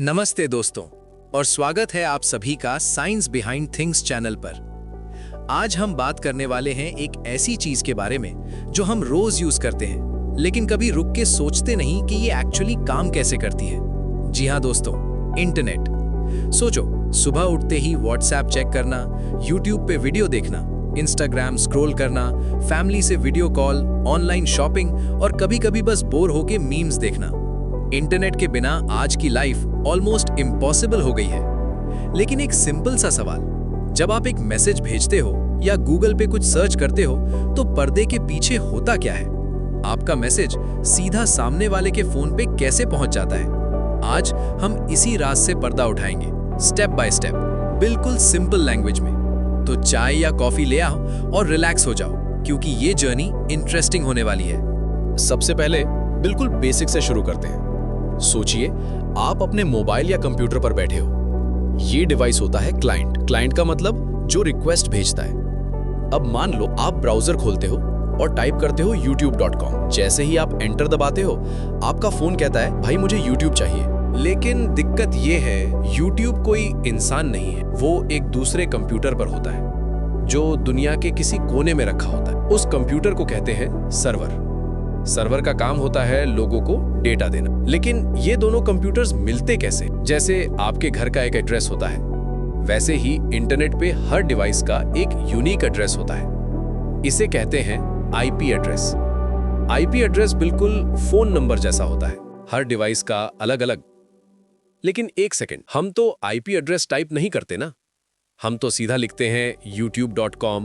नमस्ते दोस्तों और स्वागत है आप सभी का साइंस बिहाइंड थिंग्स चैनल पर। आज हम बात करने वाले हैं एक ऐसी चीज के बारे में जो हम रोज यूज करते हैं लेकिन कभी रुक के सोचते नहीं कि ये एक्चुअली काम कैसे करती है। जी हाँ दोस्तों, इंटरनेट। सोचो, सुबह उठते ही व्हाट्सएप चेक करना, यूट्यूब पे वीडियो देखना, इंस्टाग्राम स्क्रॉल करना, फैमिली से वीडियो कॉल, ऑनलाइन शॉपिंग और कभी-कभी बस बोर होके मीम्स देखना। इंटरनेट के बिना आज की लाइफ ऑलमोस्ट इम्पॉसिबल हो गई है। लेकिन एक सिंपल सा सवाल, जब आप एक मैसेज भेजते हो या गूगल पे कुछ सर्च करते हो तो पर्दे के पीछे होता क्या है? आपका मैसेज सीधा सामने वाले के फोन पे कैसे पहुंच जाता है? आज हम इसी राज से पर्दा उठाएंगे, स्टेप बाय स्टेप, बिल्कुल सिंपल लैंग्वेज में। तो चाय या कॉफी ले आओ और रिलैक्स हो जाओ, क्योंकि ये जर्नी इंटरेस्टिंग होने वाली है। सबसे पहले बिल्कुल बेसिक से शुरू करते हैं। सोचिए, आप अपने मोबाइल या कंप्यूटर पर बैठे हो। ये डिवाइस होता है क्लाइंट। क्लाइंट का मतलब जो रिक्वेस्ट भेजता है। अब मान लो आप ब्राउजर खोलते हो और टाइप करते हो youtube.com। जैसे ही आप एंटर दबाते हो, आपका फोन कहता है, भाई मुझे YouTube चाहिए। लेकिन दिक्कत ये है, YouTube कोई इंसान नहीं है, वो एक दूसरे कंप्यूटर पर होता है जो दुनिया के किसी कोने में रखा होता है। उस कंप्यूटर को कहते हैं सर्वर। सर्वर का काम होता है लोगों को डेटा देना। लेकिन ये दोनों कंप्यूटर्स मिलते कैसे? जैसे आपके घर का एक एड्रेस होता है, वैसे ही इंटरनेट पे हर डिवाइस का एक यूनिक एड्रेस होता है। इसे कहते हैं आईपी एड्रेस। आईपी एड्रेस बिल्कुल फोन नंबर जैसा होता है, हर डिवाइस का अलग अलग। लेकिन एक सेकेंड, हम तो आईपी एड्रेस टाइप नहीं करते ना, हम तो सीधा लिखते हैं youtube.com,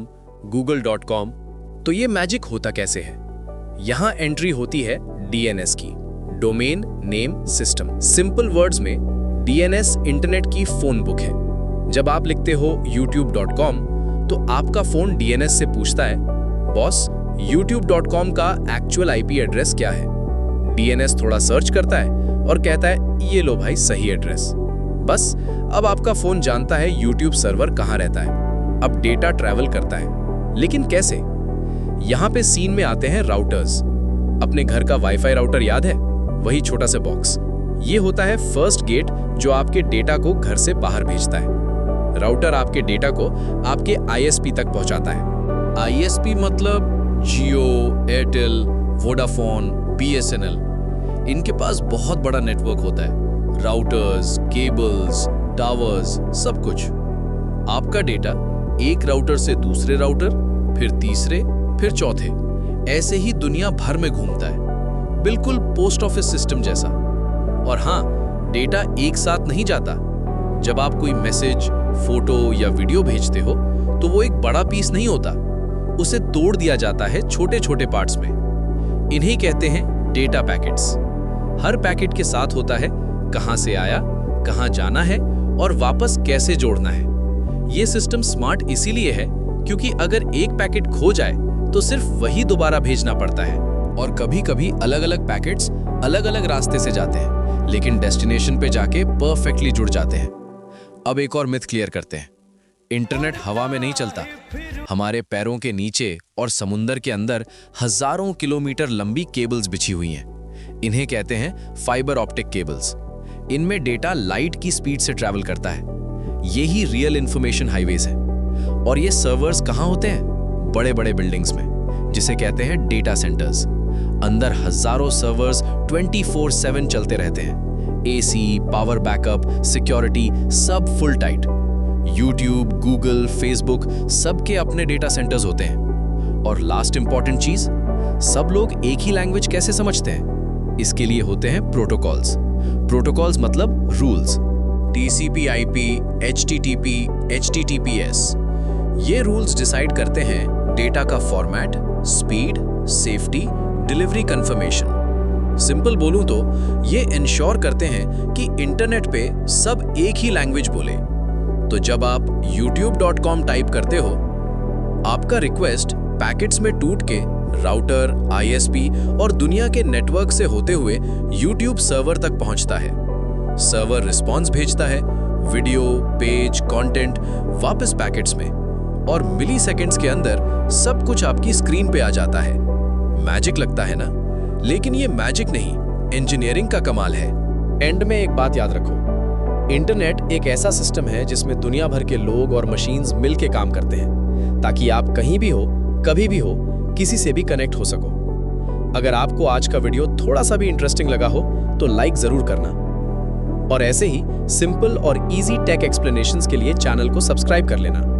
google.com। तो ये मैजिक होता कैसे है? यहां एंट्री होती है डीएनएस की, domain name system. Simple words में डीएनएस इंटरनेट की फोन बुक है। जब आप लिखते हो youtube.com तो आपका फोन डीएनएस से पूछता है, बॉस youtube.com का एक्चुअल आईपी एड्रेस क्या है? डीएनएस थोड़ा सर्च करता है और कहता है, ये लो भाई सही एड्रेस। बस अब आपका फोन जानता है YouTube सर्वर कहां रहता है। अब डेटा ट्रैवल करता है, लेकिन कैसे? यहां पे सीन में आते हैं राउटर्स। अपने घर का वाईफाई राउटर याद है? वही छोटा सा बॉक्स। ये होता है फर्स्ट गेट जो आपके डेटा को घर से बाहर भेजता है। राउटर आपके डेटा को आपके आईएसपी तक पहुंचाता है। आईएसपी मतलब जियो, एयरटेल, वोडाफोन, बीएसएनएल। इनके पास बहुत बड़ा नेटवर्क होता है, राउटर्स, केबल्स, टावर्स, सब कुछ। आपका डेटा एक राउटर से दूसरे राउटर, फिर तीसरे, फिर चौथे, ऐसे ही दुनिया भर में घूमता है, बिल्कुल पोस्ट ऑफिस सिस्टम जैसा। और हाँ, डेटा एक साथ नहीं जाता। जब आप कोई मैसेज, फोटो या वीडियो भेजते हो तो वो एक बड़ा पीस नहीं होता, उसे तोड़ दिया जाता है छोटे छोटे पार्ट्स में। इन्हें कहते हैं डेटा पैकेट्स। हर पैकेट के साथ होता है कहां से आया, कहां जाना है और वापस कैसे जोड़ना है। ये सिस्टम स्मार्ट इसीलिए है क्योंकि अगर एक पैकेट खो जाए तो सिर्फ वही दोबारा भेजना पड़ता है। और कभी-कभी अलग-अलग पैकेट्स अलग-अलग रास्ते से जाते हैं, लेकिन डेस्टिनेशन पे जाके परफेक्टली जुड़ जाते हैं। अब एक और मिथ क्लियर करते हैं। इंटरनेट हवा में नहीं चलता। हमारे पैरों के नीचे और समुंदर के अंदर हजारों किलोमीटर लंबी केबल्स बिछी हुई हैं। इन्हें कहते हैं फाइबर ऑप्टिक केबल्स। इनमें डेटा लाइट की स्पीड से ट्रैवल करता है। यही रियल इंफॉर्मेशन हाईवेज है। और ये सर्वर्स कहाँ होते हैं? बड़े बड़े बिल्डिंग्स में, जिसे कहते हैं डेटा सेंटर्स। अंदर हजारों सर्वर्स 24/7 चलते रहते हैं। एसी, पावर बैकअप, सिक्योरिटी, सब full tight. YouTube, Google, Facebook, सबके अपने डेटा सेंटर्स होते हैं। और लास्ट इंपॉर्टेंट चीज, सब लोग एक ही लैंग्वेज कैसे समझते हैं? इसके लिए होते हैं प्रोटोकॉल्स। प्रोटोकॉल्स मतलब rules. TCP, IP, HTTP, HTTPS. ये रूल्स डिसाइड करते हैं डेटा का format, speed, safety, delivery confirmation. Simple बोलूं तो ये इंश्योर करते हैं कि इंटरनेट पे सब एक ही लैंग्वेज बोले। तो जब आप youtube.com टाइप करते हो, आपका रिक्वेस्ट पैकेट्स में टूट के राउटर, आईएसपी और दुनिया के नेटवर्क से होते हुए YouTube सर्वर तक पहुंचता है। सर्वर रिस्पॉन्स भेजता है, वीडियो, पेज, कंटेंट वापस पैकेट्स में, और मिली सेकेंड्स के अंदर सब कुछ आपकी स्क्रीन पे आ जाता है। मैजिक लगता है ना? लेकिन ये मैजिक नहीं, इंजीनियरिंग का कमाल है। एंड में एक बात याद रखो, इंटरनेट एक ऐसा सिस्टम है जिसमें दुनिया भर के लोग और मशीन्स मिलके काम करते हैं ताकि आप कहीं भी हो, कभी भी हो, किसी से भी कनेक्ट हो सको। अगर आपको आज का वीडियो थोड़ा सा भी इंटरेस्टिंग लगा हो तो लाइक जरूर करना और ऐसे ही सिंपल और इजी टेक एक्सप्लेनेशंस के लिए चैनल को सब्सक्राइब कर लेना।